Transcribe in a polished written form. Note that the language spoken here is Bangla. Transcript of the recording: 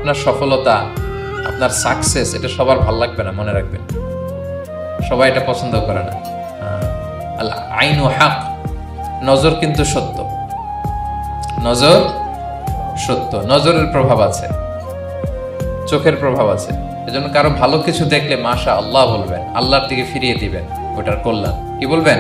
আপনার সফলতা, আপনার সাকসেস, এটা সবার ভাল লাগবে না, মনে রাখবেন। সবাই এটা পছন্দ করে না। আল আইনু হক, নজর কিন্তু সত্য, নজর সত্য, নজরের প্রভাব আছে, চোখের প্রভাব আছে। এজন্য কারো ভালো কিছু দেখলে মাশা আল্লাহ বলবেন, আল্লাহর দিকে ফিরিয়ে দিবেন, ওটার কল্যাণ। কি বলবেন?